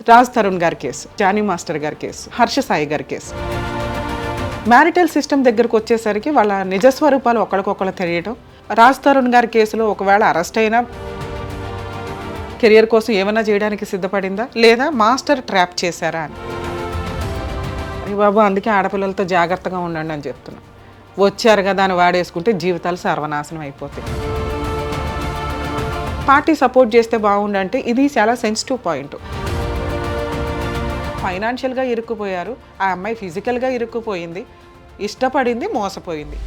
రాజ్ తరుణ్ గారి case, Johnny master గారి case, Harsha Sai గారి కేసు. మ్యారిటల్ సిస్టమ్ దగ్గరకు వచ్చేసరికి వాళ్ళ నిజస్వరూపాలు ఒకరికొకరు తెలియటం. రాజ్ తరుణ్ గారి కేసులో ఒకవేళ అరెస్ట్ అయినా కెరియర్ కోసం ఏమైనా చేయడానికి సిద్ధపడిందా లేదా మాస్టర్ ట్రాప్ చేశారా అని. అరే బాబు, అందుకే ఆడపిల్లలతో జాగ్రత్తగా ఉండండి అని చెప్తున్నా. వచ్చారు కదా అని వాడేసుకుంటే జీవితాలు సర్వనాశనం అయిపోతాయి. పార్టీ సపోర్ట్ చేస్తే బాగుండంటే ఇది చాలా సెన్సిటివ్ పాయింట్. ఫైనాన్షియల్గా ఇరుక్కుపోయారు, ఆ అమ్మాయి ఫిజికల్గా ఇరుక్కుపోయింది, ఇష్టపడింది, మోసపోయింది.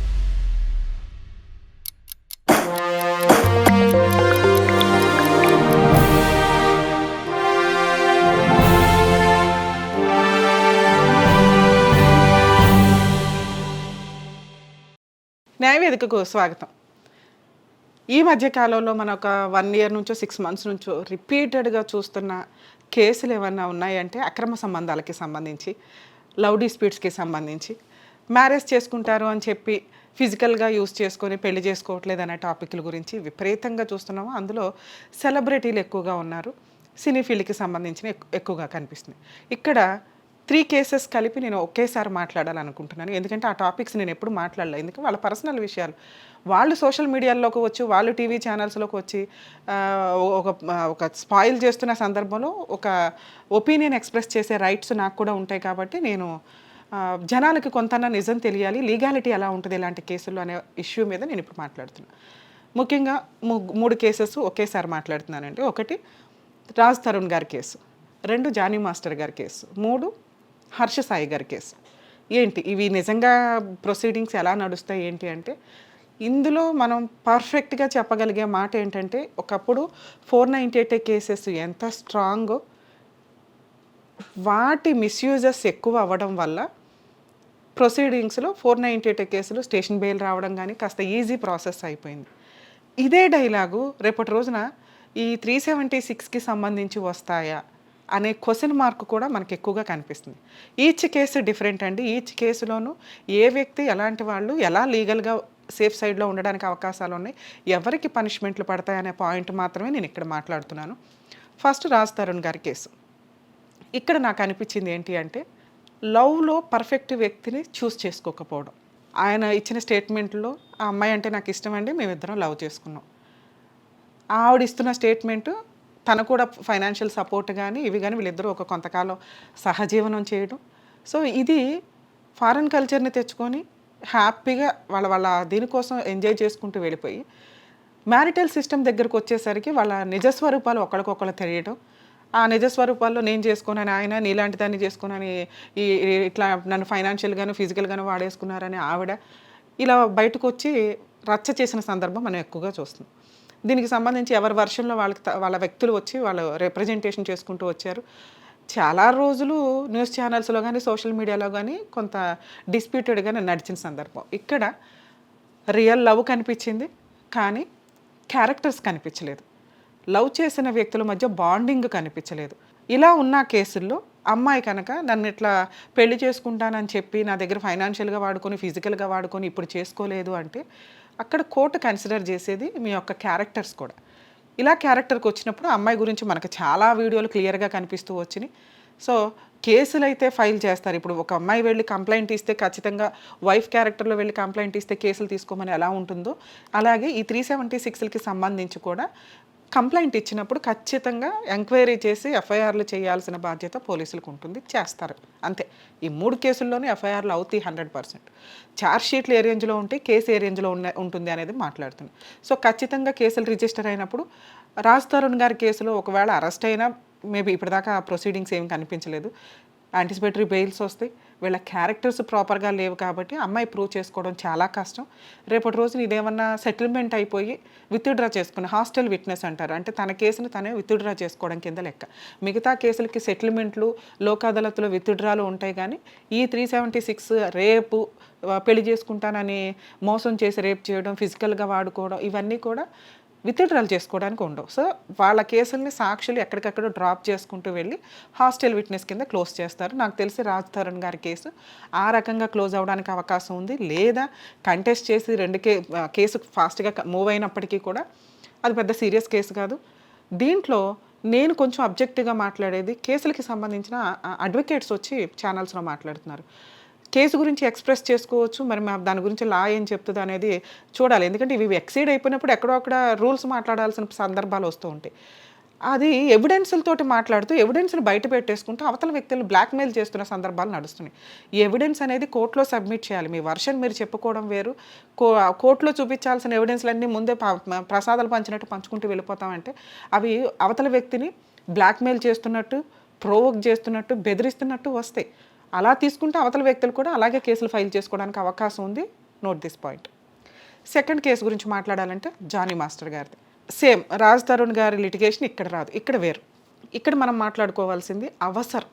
న్యాయవేదికకు స్వాగతం. ఈ మధ్యకాలంలో మన ఒక 1 year నుంచో 6 months నుంచో రిపీటెడ్గా చూస్తున్న కేసులు ఏమన్నా ఉన్నాయంటే అక్రమ సంబంధాలకి సంబంధించి, లవ్ డిస్ప్యూట్స్కి సంబంధించి, మ్యారేజ్ చేసుకుంటారు అని చెప్పి ఫిజికల్గా యూజ్ చేసుకొని పెళ్లి చేసుకోవట్లేదు అనే టాపిక్ల గురించి విపరీతంగా చూస్తున్నాము. అందులో సెలబ్రిటీలు ఎక్కువగా ఉన్నారు, సినీ ఫీల్డ్కి సంబంధించిన ఎక్కువగా కనిపిస్తుంది. ఇక్కడ 3 cases కలిపి నేను ఒకేసారి మాట్లాడాలనుకుంటున్నాను. ఎందుకంటే ఆ టాపిక్స్ నేను ఎప్పుడు మాట్లాడలేదు. ఎందుకంటే వాళ్ళ పర్సనల్ విషయాలు. వాళ్ళు సోషల్ మీడియాలోకి వచ్చి, వాళ్ళు టీవీ ఛానల్స్లోకి వచ్చి ఒక స్పాయిల్ చేస్తున్న సందర్భంలో ఒక ఒపీనియన్ ఎక్స్ప్రెస్ చేసే రైట్స్ నాకు కూడా ఉంటాయి. కాబట్టి నేను జనాలకి కొంత నిజం తెలియాలి, లీగాలిటీ ఎలా ఉంటుంది ఇలాంటి కేసుల్లో అనే ఇష్యూ మీద నేను ఇప్పుడు మాట్లాడుతున్నాను. ముఖ్యంగా 3 cases ఒకేసారి మాట్లాడుతున్నానండి. 1 రాజ్ తరుణ్ గారి కేసు, 2 జానీ మాస్టర్ గారి కేసు, 3 హర్ష సాయి గారి కేసు. ఏంటి ఇవి నిజంగా ప్రొసీడింగ్స్ ఎలా నడుస్తాయి ఏంటి అంటే, ఇందులో మనం పర్ఫెక్ట్గా చెప్పగలిగే మాట ఏంటంటే, ఒకప్పుడు 498 కేసెస్ ఎంత స్ట్రాంగో వాటి మిస్యూజెస్ ఎక్కువ అవ్వడం వల్ల ప్రొసీడింగ్స్లో 498 కేసులు స్టేషన్ బెయిల్ రావడం కానీ కాస్త ఈజీ ప్రాసెస్ అయిపోయింది. ఇదే డైలాగు రేపటి రోజున ఈ 376కి సంబంధించి వస్తాయా అనే క్వశ్చన్ మార్క్ కూడా మనకు ఎక్కువగా కనిపిస్తుంది. ఈచ్ కేసు డిఫరెంట్ అండి. ఈచ్ కేసులోనూ ఏ వ్యక్తి ఎలాంటి వాళ్ళు ఎలా లీగల్గా సేఫ్ సైడ్లో ఉండడానికి అవకాశాలు ఉన్నాయి, ఎవరికి పనిష్మెంట్లు పడతాయనే పాయింట్ మాత్రమే నేను ఇక్కడ మాట్లాడుతున్నాను. ఫస్ట్ రాజ్ తరుణ్ గారి కేసు. ఇక్కడ నాకు అనిపించింది ఏంటి అంటే, లవ్లో పర్ఫెక్ట్ వ్యక్తిని చూస్ చేసుకోకపోవడం. ఆయన ఇచ్చిన స్టేట్మెంట్లో ఆ అమ్మాయి అంటే నాకు ఇష్టం అండి, మేమిద్దరం లవ్ చేసుకున్నాం. ఆవిడ ఇస్తున్న స్టేట్మెంటు తను కూడా ఫైనాన్షియల్ సపోర్ట్ కానీ ఇవి కానీ వీళ్ళిద్దరూ ఒక కొంతకాలం సహజీవనం చేయడం. సో ఇది ఫారెన్ కల్చర్ని తెచ్చుకొని హ్యాపీగా వాళ్ళ దీనికోసం ఎంజాయ్ చేసుకుంటూ వెళ్ళిపోయి, మ్యారిటల్ సిస్టమ్ దగ్గరకు వచ్చేసరికి వాళ్ళ నిజస్వరూపాలు ఒకరికొకరు తెలియడం. ఆ నిజస్వరూపాల్లో నేను చేసుకోనని ఆయన, నీలాంటి దాన్ని చేసుకోనని ఇట్లా నన్ను ఫైనాన్షియల్గాను ఫిజికల్గాను వాడేసుకున్నారని ఆవిడ ఇలా బయటకు వచ్చి రచ్చ చేసిన సందర్భం మనం ఎక్కువగా చూస్తున్నాం. దీనికి సంబంధించి ఎవరి వర్షన్లో వాళ్ళ వ్యక్తులు వచ్చి వాళ్ళు రిప్రజెంటేషన్ చేసుకుంటూ వచ్చారు. చాలా రోజులు న్యూస్ ఛానల్స్లో కానీ సోషల్ మీడియాలో కానీ కొంత డిస్ప్యూటెడ్గానే నడిచిన సందర్భం. ఇక్కడ రియల్ లవ్ కనిపించింది కానీ క్యారెక్టర్స్ కనిపించలేదు. లవ్ చేసిన వ్యక్తుల మధ్య బాండింగ్ కనిపించలేదు. ఇలా ఉన్న కేసుల్లో అమ్మాయి కనుక నన్ను ఇట్లా పెళ్లి చేసుకుంటానని చెప్పి నా దగ్గర ఫైనాన్షియల్గా వాడుకొని ఫిజికల్గా వాడుకొని ఇప్పుడు చేసుకోలేదు అంటే అక్కడ కోర్టు కన్సిడర్ చేసేది మీ యొక్క క్యారెక్టర్స్ కూడా. ఇలా క్యారెక్టర్కి వచ్చినప్పుడు అమ్మాయి గురించి మనకు చాలా వీడియోలు క్లియర్గా కనిపిస్తూ వచ్చినాయి. సో కేసులు అయితే ఫైల్ చేస్తారు. ఇప్పుడు ఒక అమ్మాయి వెళ్ళి కంప్లైంట్ ఇస్తే ఖచ్చితంగా వైఫ్ క్యారెక్టర్లో వెళ్ళి కంప్లైంట్ ఇస్తే కేసులు తీసుకోమని ఎలా ఉంటుందో, అలాగే ఈ 376కి సంబంధించి కూడా కంప్లైంట్ ఇచ్చినప్పుడు ఖచ్చితంగా ఎంక్వైరీ చేసి ఎఫ్ఐఆర్లు చేయాల్సిన బాధ్యత పోలీసులకు ఉంటుంది, చేస్తారు. అంతే. ఈ 3 కేసుల్లోనే ఎఫ్ఐఆర్లు అవుతాయి 100%. ఛార్జ్షీట్లు ఏ రేంజ్లో ఉంటే కేసు ఏ రేంజ్లో ఉంటుంది అనేది మాట్లాడుతుంది. సో ఖచ్చితంగా కేసులు రిజిస్టర్ అయినప్పుడు రాజ్ తరుణ్ గారి కేసులో ఒకవేళ అరెస్ట్ అయినా మేబీ ఇప్పటిదాకా ప్రొసీడింగ్స్ ఏమి కనిపించలేదు, యాంటిసిపేటరీ బెయిల్స్ వస్తాయి. వీళ్ళ క్యారెక్టర్స్ ప్రాపర్గా లేవు కాబట్టి అమ్మాయి ప్రూవ్ చేసుకోవడం చాలా కష్టం. రేపటి రోజున ఇదేమన్నా సెటిల్మెంట్ అయిపోయి విత్డ్రా చేసుకుని హాస్టల్ విట్నెస్ అంటారు, అంటే తన కేసును తనే విత్డ్రా చేసుకోవడం కింద లెక్క. మిగతా కేసులకి సెటిల్మెంట్లు, లోక్ అదాలత్లో విత్డ్రాలు ఉంటాయి. కానీ ఈ 376 రేపు పెళ్లి చేసుకుంటానని మోసం చేసి రేప్ చేయడం, ఫిజికల్గా వాడుకోవడం ఇవన్నీ కూడా విత్డ్రాల్ చేసుకోవడానికి ఉండవు. సో వాళ్ళ కేసుల్ని సాక్షులు ఎక్కడికక్కడ డ్రాప్ చేసుకుంటూ వెళ్ళి హాస్టల్ విట్నెస్ కింద క్లోజ్ చేస్తారు. నాకు తెలిసి రాజ్ తరుణ్ గారి కేసు ఆ రకంగా క్లోజ్ అవ్వడానికి అవకాశం ఉంది. లేదా కంటెస్ట్ చేసి కేసు ఫాస్ట్గా మూవ్ అయినప్పటికీ కూడా అది పెద్ద సీరియస్ కేసు కాదు. దీంట్లో నేను కొంచెం అబ్జెక్టివ్‌గా మాట్లాడేది కేసులకి సంబంధించిన అడ్వకేట్స్ వచ్చి ఛానల్స్‌లో మాట్లాడుతున్నారు. కేసు గురించి ఎక్స్‌ప్రెస్ చేసుకోవచ్చు. మరి దాని గురించి లా ఏం చెప్తదనేది చూడాలి. ఎందుకంటే ఇవి ఎక్సీడ్ అయిపోయినప్పుడు ఎక్కడో అక్కడ రూల్స్ మాట్లాడాల్సిన సందర్భాలు వస్తూ ఉంటాయి. అది ఎవిడెన్స్‌లతోటి మాట్లాడుతూ ఎవిడెన్స్‌ని బయట పెట్టేసుకుంటూ అవతల వ్యక్తులు బ్లాక్‌మెయిల్ చేస్తున్న సందర్భాలు నడుస్తున్నాయి. ఈ ఎవిడెన్స్ అనేది కోర్ట్‌లో సబ్మిట్ చేయాలి. మీ వర్షన్ మీరు చెప్పుకోవడం వేరు. కోర్ట్‌లో చూపించాల్సిన ఎవిడెన్స్‌లన్నీ ముందే ప్రసాదాలు పంచినట్టు పంచుకుంటూ వెళ్ళిపోతామంటే అవి అవతల వ్యక్తిని బ్లాక్‌మెయిల్ చేస్తున్నట్టు, ప్రొవోక్ చేస్తున్నట్టు, బెదిరిస్తున్నట్టు వస్తాయి. అలా తీసుకుంటే అవతల వ్యక్తులు కూడా అలాగే కేసులు ఫైల్ చేసుకోవడానికి అవకాశం ఉంది. Note this point. Second case గురించి మాట్లాడాలంటే జానీ మాస్టర్ గారిది. సేమ్ రాజ్ తరుణ్ గారి లిటిగేషన్ ఇక్కడ రాదు, ఇక్కడ వేరు. ఇక్కడ మనం మాట్లాడుకోవాల్సింది అవసరం.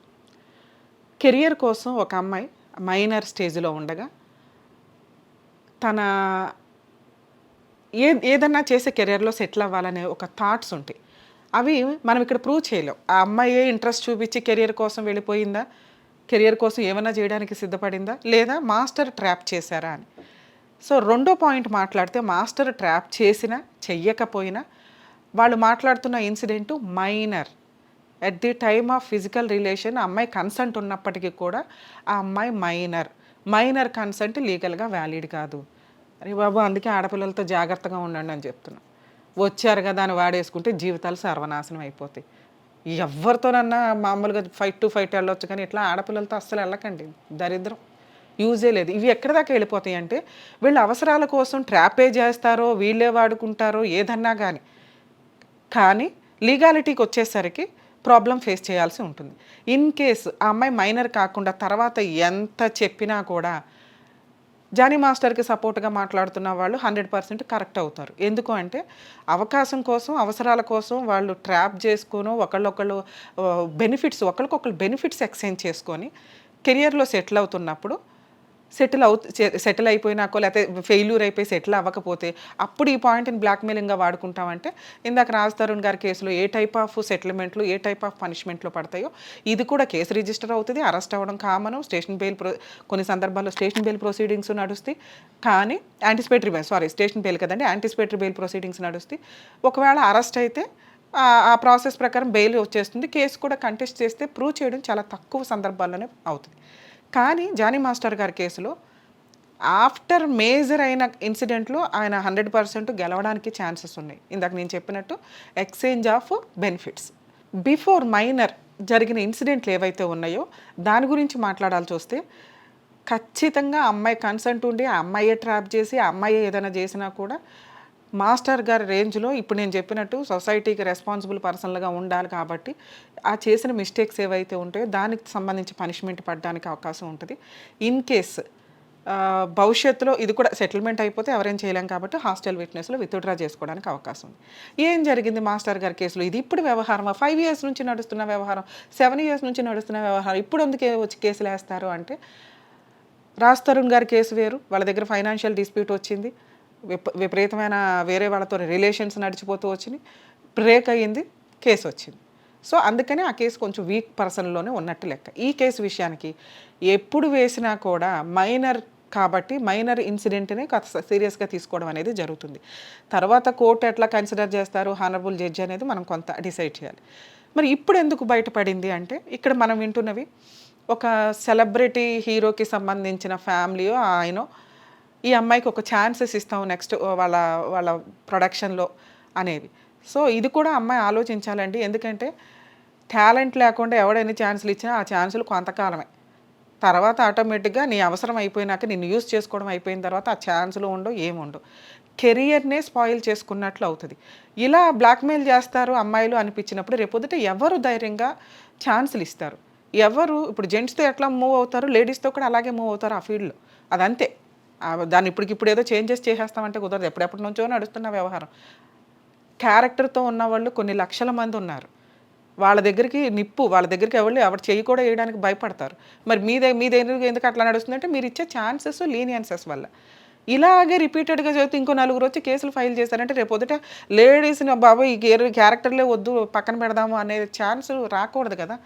కెరియర్ కోసం ఒక అమ్మాయి మైనర్ స్టేజ్లో ఉండగా తన ఏదన్నా చేసే కెరియర్లో సెటిల్ అవ్వాలనే ఒక థాట్స్ ఉంటాయి. అవి మనం ఇక్కడ ప్రూవ్ చేయలేం. ఆ అమ్మాయి ఇంట్రెస్ట్ చూపించి కెరియర్ కోసం వెళ్ళిపోయిందా, కెరియర్ కోసం ఏమైనా చేయడానికి సిద్ధపడిందా, లేదా మాస్టర్ ట్రాప్ చేశారా అని. సో రెండో పాయింట్ మాట్లాడితే మాస్టర్ ట్రాప్ చేసినా చెయ్యకపోయినా వాళ్ళు మాట్లాడుతున్న incident minor. At the time of physical relation అమ్మాయి కన్సెంట్ ఉన్నప్పటికీ కూడా ఆ అమ్మాయి మైనర్ కన్సెంట్ లీగల్గా వ్యాలిడ్ కాదు. అరే బాబు, అందుకే ఆడపిల్లలతో జాగ్రత్తగా ఉండండి అని చెప్తున్నా. వచ్చారు కదా అని వాడేసుకుంటే జీవితాలు సర్వనాశనం అయిపోతాయి. ఎవరితోనన్నా మామూలుగా ఫైట్ టు ఫైట్ వెళ్ళొచ్చు, కానీ ఇట్లా ఆడపిల్లలతో అస్సలు వెళ్ళకండి, దరిద్రం, యూజే లేదు. ఇవి ఎక్కడి దాకా వెళ్ళిపోతాయి అంటే వీళ్ళు అవసరాల కోసం ట్రాపే చేస్తారో వీళ్ళే వాడుకుంటారో ఏదన్నా కానీ లీగాలిటీకి వచ్చేసరికి ప్రాబ్లం ఫేస్ చేయాల్సి ఉంటుంది. ఇన్ కేసు ఆ అమ్మాయి మైనర్ కాకుండా తర్వాత ఎంత చెప్పినా కూడా జానీ మాస్టర్కి సపోర్ట్గా మాట్లాడుతున్న వాళ్ళు 100% కరెక్ట్ అవుతారు. ఎందుకు అంటే అవకాశం కోసం, అవసరాల కోసం వాళ్ళు ట్రాప్ చేసుకొని ఒకళ్ళొకళ్ళు ఒకరికొకళ్ళు బెనిఫిట్స్ ఎక్స్చేంజ్ చేసుకొని కెరియర్లో సెటిల్ అయిపోయినాకో లేకపోతే ఫెయిల్యూర్ అయిపోయి సెటిల్ అవ్వకపోతే అప్పుడు ఈ పాయింట్ని బ్లాక్మెయిలింగ్గా వాడుకుంటామంటే ఇందాక రాజ్ తరుణ్ గారి కేసులో ఏ టైప్ ఆఫ్ సెటిల్మెంట్లు, ఏ టైప్ ఆఫ్ పనిష్మెంట్లు పడతాయో ఇది కూడా కేసు రిజిస్టర్ అవుతుంది, అరెస్ట్ అవ్వడం కామను, కొన్ని సందర్భాల్లో స్టేషన్ బెయిల్ ప్రొసీడింగ్స్ నడుస్తాయి. కానీ స్టేషన్ బెయిల్ కదండి, యాంటిసిపేటరీ బెయిల్ ప్రొసీడింగ్స్ నడుస్తాయి. ఒకవేళ అరెస్ట్ అయితే ఆ ప్రాసెస్ ప్రకారం బెయిల్ వచ్చేస్తుంది. కేసు కూడా కంటెస్ట్ చేస్తే ప్రూవ్ చేయడం చాలా తక్కువ సందర్భాల్లోనే అవుతుంది. కానీ జానీ మాస్టర్ గారి కేసులో ఆఫ్టర్ మేజర్ అయిన ఇన్సిడెంట్లో ఆయన 100% గెలవడానికి ఛాన్సెస్ ఉన్నాయి. ఇందాక నేను చెప్పినట్టు exchange of benefits. Before minor జరిగిన ఇన్సిడెంట్లు ఏవైతే ఉన్నాయో దాని గురించి మాట్లాడాల్సి వస్తే ఖచ్చితంగా అమ్మాయి కన్సెంట్ ఉండి ఆ అమ్మాయే ట్రాప్ చేసి ఆ అమ్మాయి ఏదైనా చేసినా కూడా మాస్టర్ గారి రేంజ్లో ఇప్పుడు నేను చెప్పినట్టు సొసైటీకి రెస్పాన్సిబుల్ పర్సన్లుగా ఉండాలి. కాబట్టి ఆ చేసిన మిస్టేక్స్ ఏవైతే ఉంటాయో దానికి సంబంధించి పనిష్మెంట్ పడడానికి అవకాశం ఉంటుంది. ఇన్ కేస్ భవిష్యత్తులో ఇది కూడా సెటిల్మెంట్ అయిపోతే ఎవరేం చేయలేం కాబట్టి హాస్టల్ విట్నెస్లో విత్డ్రా చేసుకోవడానికి అవకాశం ఉంది. ఏం జరిగింది మాస్టర్ గారి కేసులో? ఇది ఇప్పుడు వ్యవహారమా? 5 years నుంచి నడుస్తున్న వ్యవహారం, 7 years నుంచి నడుస్తున్న వ్యవహారం, ఇప్పుడు అందుకే వచ్చి కేసులు వేస్తారు అంటే రాజ్ తరుణ్ గారి కేసు వేరు. వాళ్ళ దగ్గర ఫైనాన్షియల్ డిస్ప్యూట్ వచ్చింది, విపరీతమైన వేరే వాళ్ళతో రిలేషన్స్ నడిచిపోతూ వచ్చినాయి, బ్రేక్ అయ్యింది, కేసు వచ్చింది. సో అందుకని ఆ కేసు కొంచెం వీక్ పర్సన్లోనే ఉన్నట్టు లెక్క. ఈ కేసు విషయానికి ఎప్పుడు వేసినా కూడా మైనర్ కాబట్టి మైనర్ ఇన్సిడెంట్ని సీరియస్గా తీసుకోవడం అనేది జరుగుతుంది. తర్వాత కోర్టు ఎట్లా కన్సిడర్ చేస్తారు హానరబుల్ జడ్జి అనేది మనం కొంత డిసైడ్ చేయాలి. మరి ఇప్పుడు ఎందుకు బయటపడింది అంటే ఇక్కడ మనం వింటున్నవి ఒక సెలబ్రిటీ హీరోకి సంబంధించిన ఫ్యామిలీయో ఆయనో ఈ అమ్మాయికి ఒక ఛాన్సెస్ ఇస్తాం నెక్స్ట్ వాళ్ళ వాళ్ళ ప్రొడక్షన్లో అనేవి. సో ఇది కూడా అమ్మాయి ఆలోచించాలండి. ఎందుకంటే టాలెంట్ లేకుండా ఎవడైనా ఛాన్సులు ఇచ్చినా ఆ ఛాన్సులు కొంతకాలమే, తర్వాత ఆటోమేటిక్గా నీ అవసరం అయిపోయినాక నిన్ను యూజ్ చేసుకోవడం అయిపోయిన తర్వాత ఆ ఛాన్సులు ఉండవు, ఏముండవు, కెరియర్నే స్పాయిల్ చేసుకున్నట్లు అవుతుంది. ఇలా బ్లాక్మెయిల్ చేస్తారు అమ్మాయిలు అనిపించినప్పుడు రేపొద్దుట ఎవరు ధైర్యంగా ఛాన్సులు ఇస్తారు? ఎవరు ఇప్పుడు జెంట్స్తో ఎట్లా మూవ్ అవుతారు, లేడీస్తో కూడా అలాగే మూవ్ అవుతారు ఆ ఫీల్డ్లో. అదంతే. దాన్ని ఇప్పటికిప్పుడు ఏదో చేంజెస్ చేసేస్తామంటే కుదరదు. ఎప్పుడెప్పటి నుంచో నడుస్తున్న వ్యవహారం. క్యారెక్టర్తో ఉన్నవాళ్ళు కొన్ని లక్షల మంది ఉన్నారు. వాళ్ళ దగ్గరికి ఎవరు చెయ్యి కూడా వేయడానికి భయపడతారు. మరి ఎందుకు అట్లా నడుస్తుందంటే మీరు ఇచ్చే ఛాన్సెస్ లీనియన్సెస్ వల్ల. ఇలాగే రిపీటెడ్గా చదివితే ఇంకో 4 వచ్చి కేసులు ఫైల్ చేశారంటే రేపొద్దుట లేడీస్ని బాబు ఈ క్యారెక్టర్లే వద్దు పక్కన పెడదాము అనే ఛాన్స్ రాకూడదు కదా.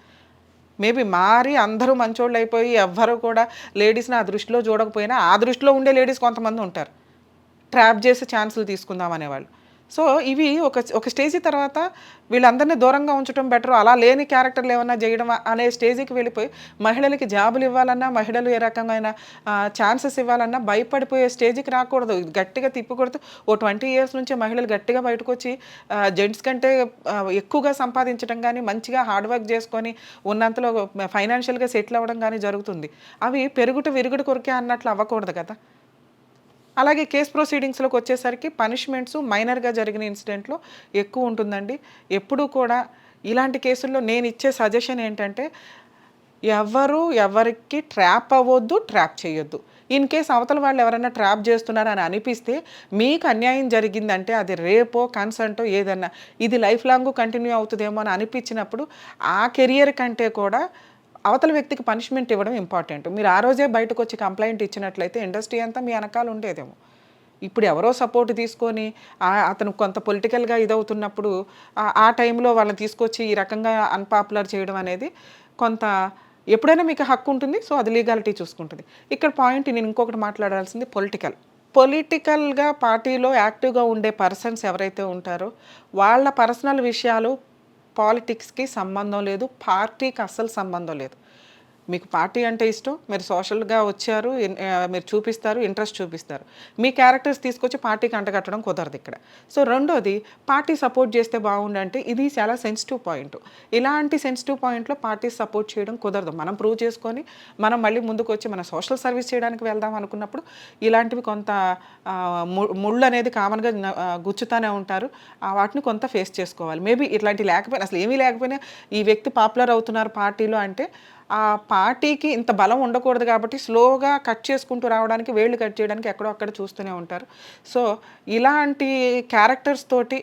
మేబీ మారి అందరూ మంచోళ్ళు అయిపోయి ఎవ్వరూ కూడా లేడీస్ని ఆ దృష్టిలో చూడకపోయినా ఆ దృష్టిలో ఉండే లేడీస్ కొంతమంది ఉంటారు, ట్రాప్ చేసి ఛాన్సులు తీసుకుందాం అనేవాళ్ళు. సో ఇవి ఒక స్టేజీ తర్వాత వీళ్ళందరినీ దూరంగా ఉంచడం బెటర్. అలా లేని క్యారెక్టర్లు ఏమన్నా చేయడం అనే స్టేజ్కి వెళ్ళిపోయి మహిళలకి జాబులు ఇవ్వాలన్నా, మహిళలు ఏ రకమైన ఛాన్సెస్ ఇవ్వాలన్నా భయపడిపోయే స్టేజ్కి రాకూడదు. గట్టిగా తిప్పికొడుతూ ఓ 20 ఇయర్స్ నుంచే మహిళలు గట్టిగా బయటకు వచ్చి జెంట్స్ కంటే ఎక్కువగా సంపాదించడం కానీ, మంచిగా హార్డ్ వర్క్ చేసుకొని ఉన్నంతలో ఫైనాన్షియల్గా సెటిల్ అవ్వడం కానీ జరుగుతుంది. అవి పెరుగుట విరుగుడు కొరికే అన్నట్లు అవ్వకూడదు కదా. అలాగే కేస్ ప్రొసీడింగ్స్లోకి వచ్చేసరికి పనిష్మెంట్స్ మైనర్గా జరిగిన ఇన్సిడెంట్లో ఎక్కువ ఉంటుందండి. ఎప్పుడూ కూడా ఇలాంటి కేసుల్లో నేను ఇచ్చే సజెషన్ ఏంటంటే, ఎవరికి ట్రాప్ అవ్వద్దు, ట్రాప్ చేయొద్దు. ఇన్ కేస్ అవతల వాళ్ళు ఎవరైనా ట్రాప్ చేస్తున్నారని అనిపిస్తే, మీకు అన్యాయం జరిగిందంటే అది రేపో కన్సంటో ఏదన్నా ఇది లైఫ్ లాంగ్ కంటిన్యూ అవుతుందేమో అని అనిపించినప్పుడు ఆ కెరియర్ కంటే కూడా అవతల వ్యక్తికి పనిష్మెంట్ ఇవ్వడం ఇంపార్టెంట్. మీరు ఆ రోజే బయటకు వచ్చి కంప్లైంట్ ఇచ్చినట్లయితే ఇండస్ట్రీ అంతా మీ వెనకాల ఉండేదేమో. ఇప్పుడు ఎవరో సపోర్ట్ తీసుకొని అతను కొంత పొలిటికల్గా ఇదవుతున్నప్పుడు ఆ టైంలో వాళ్ళని తీసుకొచ్చి ఈ రకంగా అన్పాపులర్ చేయడం అనేది కొంత ఎప్పుడైనా మీకు హక్కు ఉంటుంది. సో అది లీగాలిటీ చూసుకుంటుంది. ఇక్కడ పాయింట్ నేను ఇంకొకటి మాట్లాడాల్సింది పొలిటికల్గా పార్టీలో యాక్టివ్గా ఉండే పర్సన్స్ ఎవరైతే ఉంటారో వాళ్ళ పర్సనల్ విషయాలు పాలిటిక్స్కి సంబంధం లేదు, పార్టీకి అస్సలు సంబంధం లేదు. మీకు పార్టీ అంటే ఇష్టం, మీరు సోషల్గా వచ్చారు, మీరు చూపిస్తారు, ఇంట్రెస్ట్ చూపిస్తారు. మీ క్యారెక్టర్స్ తీసుకొచ్చి పార్టీకి అంటగట్టడం కుదరదు ఇక్కడ. సో రెండోది, పార్టీ సపోర్ట్ చేస్తే బాగుండంటే ఇది చాలా సెన్సిటివ్ పాయింట్. ఇలాంటి సెన్సిటివ్ పాయింట్లో పార్టీ సపోర్ట్ చేయడం కుదరదు. మనం ప్రూవ్ చేసుకొని మనం మళ్ళీ ముందుకు వచ్చి మన సోషల్ సర్వీస్ చేయడానికి వెళ్దాం అనుకున్నప్పుడు ఇలాంటివి కొంత ముళ్ళు అనేది కామన్గా గుచ్చుతూనే ఉంటారు. వాటిని కొంత ఫేస్ చేసుకోవాలి. మేబీ ఇట్లాంటి లేకపోయినా, అసలు ఏమీ లేకపోయినా ఈ వ్యక్తి పాపులర్ అవుతున్నారు పార్టీలో అంటే ఆ పార్టీకి ఇంత బలం ఉండకూడదు కాబట్టి స్లోగా కట్ చేసుకుంటూ రావడానికి, వేళ్ళు కట్ చేయడానికి ఎక్కడో అక్కడ చూస్తూనే ఉంటారు. సో ఇలాంటి క్యారెక్టర్స్ తోటి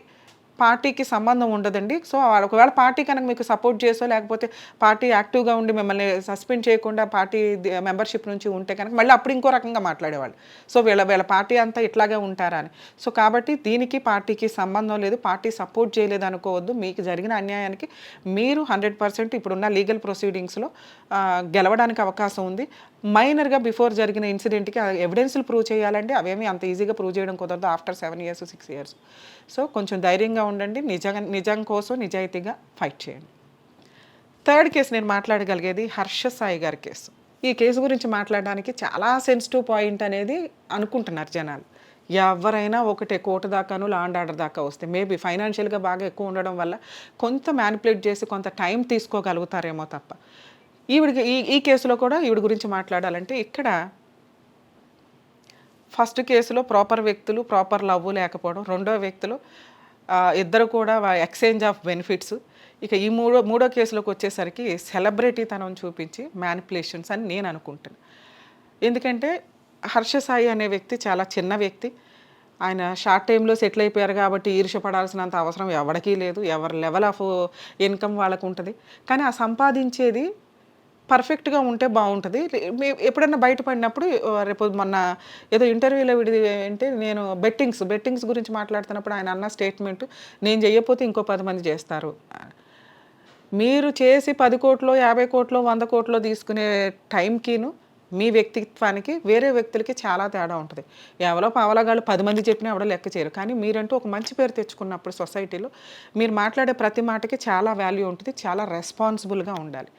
పార్టీకి సంబంధం ఉండదండి. సో ఒకవేళ పార్టీ కనుక మీకు సపోర్ట్ చేసో లేకపోతే పార్టీ యాక్టివ్గా ఉండి మిమ్మల్ని సస్పెండ్ చేయకుండా పార్టీ మెంబర్షిప్ నుంచి ఉంటే కనుక మళ్ళీ అప్పుడు ఇంకో రకంగా మాట్లాడేవాళ్ళు. సో వీళ్ళ పార్టీ అంతా ఇట్లాగే ఉంటారా అని. సో కాబట్టి దీనికి పార్టీకి సంబంధం లేదు, పార్టీ సపోర్ట్ చేయలేదు అనుకోవద్దు. మీకు జరిగిన అన్యాయానికి మీరు 100% ఇప్పుడున్న లీగల్ ప్రొసీడింగ్స్లో గెలవడానికి అవకాశం ఉంది. మైనర్గా బిఫోర్ జరిగిన ఇన్సిడెంట్కి ఎవిడెన్స్లు ప్రూవ్ చేయాలంటే అవేమీ అంత ఈజీగా ప్రూవ్ చేయడం కుదరదు ఆఫ్టర్ 7 years 6 years. సో కొంచెం ధైర్యంగా ఉండండి, నిజం కోసం నిజాయితీగా ఫైట్ చేయండి. థర్డ్ కేసు నేను మాట్లాడగలిగేది హర్ష సాయి గారి కేసు. ఈ కేసు గురించి మాట్లాడడానికి చాలా సెన్సిటివ్ పాయింట్ అనేది అనుకుంటున్నారు జనాలు. ఎవరైనా ఒకటే కోర్టు దాకాను, లా అండ్ ఆర్డర్ దాకా వస్తే మేబీ ఫైనాన్షియల్గా బాగా ఎక్కువ ఉండడం వల్ల కొంత మ్యానిపులేట్ చేసి కొంత టైం తీసుకోగలుగుతారేమో తప్ప. ఈవిడికి ఈ కేసులో కూడా ఈవిడ గురించి మాట్లాడాలంటే ఇక్కడ ఫస్ట్ కేసులో ప్రాపర్ వ్యక్తులు, ప్రాపర్ లవ్ లేకపోవడం, రెండో వ్యక్తులు ఇద్దరు కూడా ఎక్స్చేంజ్ ఆఫ్ బెనిఫిట్స్. ఇక ఈ మూడో కేసులోకి వచ్చేసరికి సెలబ్రిటీతనం చూపించి మ్యానిపులేషన్స్ అని నేను అనుకుంటాను. ఎందుకంటే హర్ష సాయి అనే వ్యక్తి చాలా చిన్న వ్యక్తి. ఆయన షార్ట్ టైంలో సెటిల్ అయిపోయారు కాబట్టి ఈర్ష్యపడాల్సినంత అవసరం ఎవరికీ లేదు. ఎవరి లెవెల్ ఆఫ్ ఇన్కమ్ వాళ్ళకు ఉంటుంది. కానీ ఆ సంపాదించేది పర్ఫెక్ట్గా ఉంటే బాగుంటుంది. ఎప్పుడైనా బయటపడినప్పుడు రేపు మొన్న ఏదో ఇంటర్వ్యూలో అంటే నేను బెట్టింగ్స్ గురించి మాట్లాడుతున్నప్పుడు ఆయన అన్న స్టేట్మెంట్, నేను చేయకపోతే ఇంకో 10 మంది చేస్తారు. మీరు చేసి 10 కోట్లో 50 కోట్లో 100 కోట్లో తీసుకునే టైంకిను మీ వ్యక్తిత్వానికి వేరే వ్యక్తులకి చాలా తేడా ఉంటుంది. ఎవరో పావలగాళ్ళు 10 మంది చెప్పినా ఎవడో లెక్క చేయరు. కానీ మీరంటూ ఒక మంచి పేరు తెచ్చుకున్నప్పుడు సొసైటీలో మీరు మాట్లాడే ప్రతి మాటకి చాలా వాల్యూ ఉంటుంది, చాలా రెస్పాన్సిబుల్గా ఉండాలి.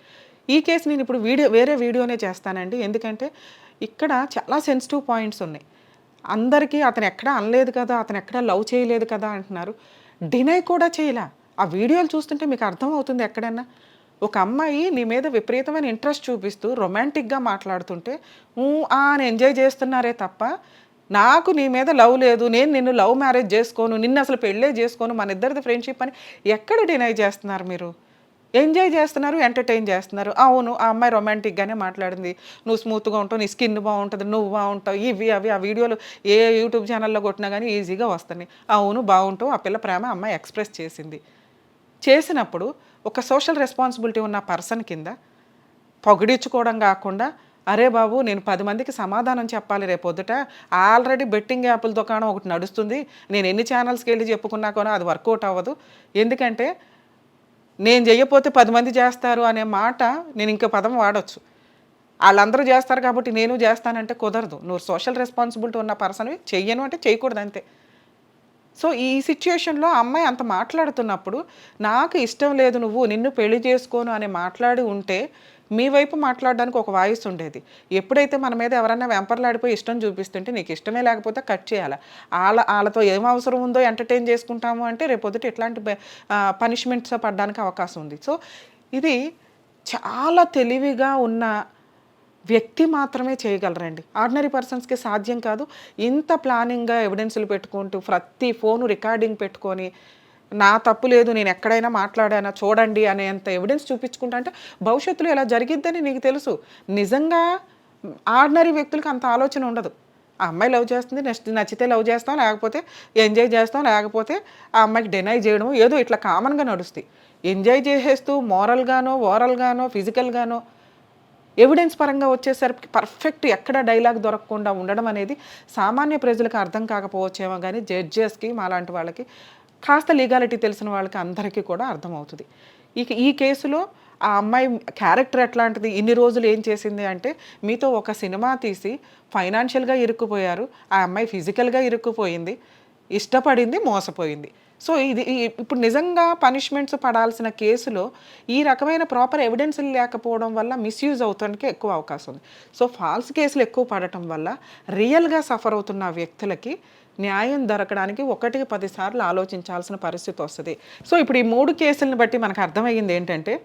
ఈ కేసు నేను ఇప్పుడు వేరే వీడియోనే చేస్తానండి. ఎందుకంటే ఇక్కడ చాలా సెన్సిటివ్ పాయింట్స్ ఉన్నాయి. అందరికీ అతను ఎక్కడా అనలేదు కదా, అతను ఎక్కడా లవ్ చేయలేదు కదా అంటున్నారు. డినై కూడా చేయలే. ఆ వీడియోలు చూస్తుంటే మీకు అర్థమవుతుంది. ఎక్కడన్నా ఒక అమ్మాయి నీ మీద విపరీతమైన ఇంట్రెస్ట్ చూపిస్తూ రొమాంటిక్గా మాట్లాడుతుంటే అని ఎంజాయ్ చేస్తున్నారే తప్ప నాకు నీ మీద లవ్ లేదు, నేను నిన్ను లవ్ మ్యారేజ్ చేసుకోను, నిన్ను అసలు పెళ్ళే చేసుకోను, మన ఇద్దరిది ఫ్రెండ్షిప్ అని ఎక్కడ డినై చేస్తున్నారు? మీరు ఎంజాయ్ చేస్తున్నారు, ఎంటర్టైన్ చేస్తున్నారు. అవును, ఆ అమ్మాయి రొమాంటిక్గానే మాట్లాడింది, నువ్వు స్మూత్గా ఉంటావు, నీ స్కిన్ బాగుంటుంది, నువ్వు బాగుంటావు, ఇవి అవి ఆ వీడియోలు ఏ యూట్యూబ్ ఛానల్లో కొట్టినా కానీ ఈజీగా వస్తున్నాయి. అవును బాగుంటావు, ఆ పిల్ల ప్రేమ అమ్మాయి ఎక్స్ప్రెస్ చేసింది. చేసినప్పుడు ఒక సోషల్ రెస్పాన్సిబిలిటీ ఉన్న పర్సన్ కింద పొగిడించుకోవడం కాకుండా, అరే బాబు నేను 10 మందికి సమాధానం చెప్పాలి రేపొద్దుట, ఆల్రెడీ బెట్టింగ్ యాప్ల దుకాణం ఒకటి నడుస్తుంది, నేను ఎన్ని ఛానల్స్కి వెళ్ళి చెప్పుకున్నాకనో అది వర్కౌట్ అవ్వదు, ఎందుకంటే నేను చెయ్యపోతే 10 మంది చేస్తారు అనే మాట నేను ఇంకో పదం వాడచ్చు. వాళ్ళందరూ చేస్తారు కాబట్టి నేను చేస్తానంటే కుదరదు. నువ్వు సోషల్ రెస్పాన్సిబిలిటీ ఉన్న పర్సన్వి చెయ్యను అంటే చేయకూడదు అంతే. సో ఈ సిచ్యుయేషన్‌లో ఆ అమ్మాయి అంత మాట్లాడుతున్నప్పుడు, నాకు ఇష్టం లేదు నిన్ను పెళ్లి చేసుకోను అని మాట్లాడి ఉంటే, మీ వైపు మాట్లాడడానికి ఒక వాయిస్ ఉండేది. ఎప్పుడైతే మన మీద ఎవరన్నా వెంపర్లాడిపోయి ఇష్టం చూపిస్తుంటే, నీకు ఇష్టమే లేకపోతే కట్ చేయాల. ఆళ్ళతో ఏం అవసరం ఉందో ఎంటర్‌టైన్ చేసుకుంటాము అంటే, రేపొద్దుట ఇట్లాంటి పనిష్మెంట్స్ పడడానికి అవకాశం ఉంది. సో, ఇది చాలా తెలివిగా ఉన్న వ్యక్తి మాత్రమే చేయగలరండి. ఆర్డినరీ పర్సన్స్‌కి సాధ్యం కాదు. ఇంత ప్లానింగ్‌గా ఎవిడెన్స్‌లు పెట్టుకుంటూ, ప్రతి ఫోను రికార్డింగ్ పెట్టుకొని, నా తప్పు లేదు నేనెక్కడైనా మాట్లాడానా చూడండి అనేంత ఎవిడెన్స్ చూపించుకుంటా అంటే, భవిష్యత్తులో ఇలా జరిగిద్దని నీకు తెలుసు. నిజంగా ఆర్డినరీ వ్యక్తులకి అంత ఆలోచన ఉండదు. ఆ అమ్మాయి లవ్ చేస్తుంది. నెక్స్ట్ నచ్చితే లవ్ చేస్తాం. లేకపోతే ఎంజాయ్ చేస్తాం. లేకపోతే ఆ అమ్మాయికి డినై చేయడమో ఏదో ఇట్లా కామన్‌గా నడుస్తాయి. ఎంజాయ్ చేసేస్తూ మోరల్‌గానో, ఓరల్‌గానో, ఫిజికల్‌గానో ఎవిడెన్స్ పరంగా వచ్చేసరికి పర్ఫెక్ట్ ఎక్కడ డైలాగ్ దొరకకుండా ఉండడం అనేది సామాన్య ప్రజలకు అర్థం కాకపోవచ్చేమో కానీ జడ్జెస్‌కి మాలాంటి వాళ్ళకి కాస్త లీగాలిటీ తెలిసిన వాళ్ళకి అందరికీ కూడా అర్థమవుతుంది. ఇక ఈ కేసులో ఆ అమ్మాయి క్యారెక్టర్ ఎట్లాంటిది, ఇన్ని రోజులు ఏం చేసింది అంటే, మీతో ఒక సినిమా తీసి ఫైనాన్షియల్‌గా ఇరుక్కుపోయారు. ఆ అమ్మాయి ఫిజికల్‌గా ఇరుక్కుపోయింది. ఇష్టపడింది, మోసపోయింది. సో, ఇది ఇప్పుడు నిజంగా పనిష్మెంట్స్ పడాల్సిన కేసులో ఈ రకమైన ప్రాపర్ ఎవిడెన్స్‌లు లేకపోవడం వల్ల మిస్‌యూజ్ అవుతానికి ఎక్కువ అవకాశం ఉంది. సో, ఫాల్స్ కేసులు ఎక్కువ పడటం వల్ల రియల్‌గా సఫర్ అవుతున్న వ్యక్తులకి న్యాయం దొరకడానికి 1కి 10 సార్లు ఆలోచించాల్సిన పరిస్థితి వస్తది. సో, ఇప్పుడు ఈ 3 కేసులను బట్టి మనకు అర్థమయ్యింది ఏంటంటే,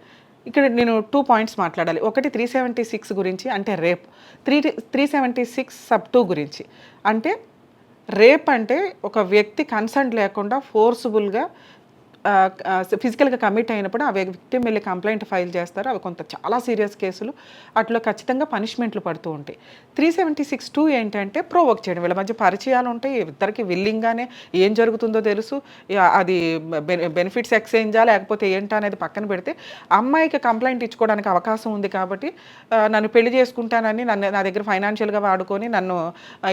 ఇక్కడ నేను 2 పాయింట్స్ మాట్లాడాలి. ఒకటి 376 గురించి అంటే రేప్. 376 సబ్ 2 గురించి. అంటే రేప్ అంటే ఒక వ్యక్తి కన్సెంట్ లేకుండా ఫోర్స్‌బుల్‌గా ఫిజికల్‌గా కమిట్ అయినప్పుడు ఆ విక్టిమ్ వెళ్లి కంప్లెయింట్ ఫైల్ చేస్తారు. అవి చాలా సీరియస్ కేసులు. అట్లా ఖచ్చితంగా పనిష్మెంట్లు పడుతూ ఉంటాయి. 376(2) ఏంటంటే ప్రొవోక్ చేయడం. వీళ్ళ మధ్య పరిచయాలు ఉంటాయి. ఇద్దరికి విల్లింగ్‌గానే ఏం జరుగుతుందో తెలుసు. అది బెనిఫిట్స్ ఎక్స్చేంజా లేకపోతే ఏంటా అనేది పక్కన పెడితే అమ్మాయికి కంప్లెయింట్ ఇచ్చుకోవడానికి అవకాశం ఉంది కాబట్టి నన్ను పెళ్లి చేసుకుంటానని నా దగ్గర ఫైనాన్షియల్‌గా వాడుకొని నన్ను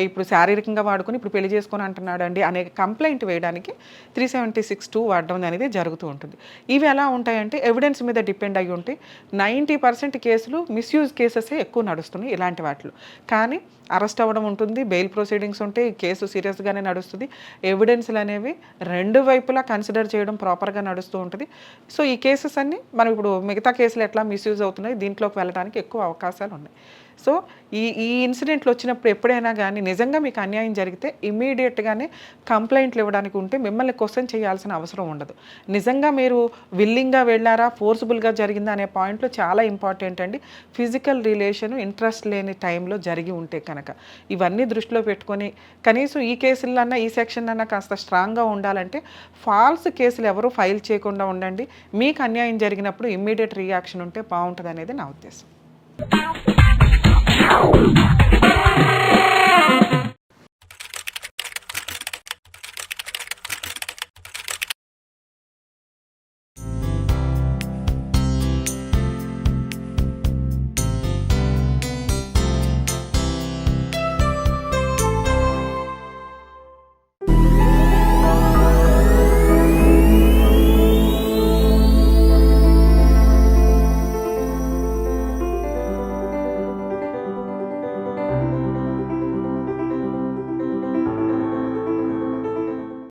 ఇప్పుడు శారీరకంగా వాడుకొని ఇప్పుడు పెళ్లి చేసుకొని అంటున్నాడండి అనే కంప్లెయింట్ వేయడానికి 376(2) వాడడం అనేది జరుగుతూ ఉంటుంది. ఇవి ఎలా ఉంటాయంటే ఎవిడెన్స్ మీద డిపెండ్ అయ్యి ఉంటాయి. 90% కేసులు మిస్‌యూజ్ కేసెసే ఎక్కువ నడుస్తున్నాయి ఇలాంటి వాటిలో. కానీ అరెస్ట్ అవ్వడం ఉంటుంది, బెయిల్ ప్రొసీడింగ్స్ ఉంటాయి, కేసు సీరియస్‌గానే నడుస్తుంది. ఎవిడెన్స్‌లు అనేవి 2 వైపులా కన్సిడర్ చేయడం ప్రాపర్‌గా నడుస్తూ ఉంటుంది. సో, ఈ కేసెస్ అన్నీ మనం ఇప్పుడు మిగతా కేసులు ఎట్లా మిస్‌యూజ్ అవుతున్నాయి దీంట్లోకి వెళ్ళడానికి ఎక్కువ అవకాశాలు ఉన్నాయి. సో, ఈ ఇన్సిడెంట్లు వచ్చినప్పుడు ఎప్పుడైనా కానీ నిజంగా మీకు అన్యాయం జరిగితే ఇమ్మీడియట్‌గానే కంప్లెయింట్లు ఇవ్వడానికి ఉంటే మిమ్మల్ని క్వెషన్ చేయాల్సిన అవసరం ఉండదు. నిజంగా మీరు విల్లింగ్‌గా వెళ్ళారా, ఫోర్స్‌బుల్‌గా జరిగిందా అనే పాయింట్లు చాలా ఇంపార్టెంట్ అండి. ఫిజికల్ రిలేషన్ ఇంట్రెస్ట్ లేని టైంలో జరిగి ఉంటే కనుక. ఇవన్నీ దృష్టిలో పెట్టుకొని కనీసం ఈ కేసులన్నా ఈ సెక్షన్ అన్నా కాస్త స్ట్రాంగ్‌గా ఉండాలంటే ఫాల్స్ కేసులు ఎవరు ఫైల్ చేయకుండా ఉండండి. మీకు అన్యాయం జరిగినప్పుడు ఇమ్మీడియట్ రియాక్షన్ ఉంటే బాగుంటుందనేది నా ఉద్దేశం.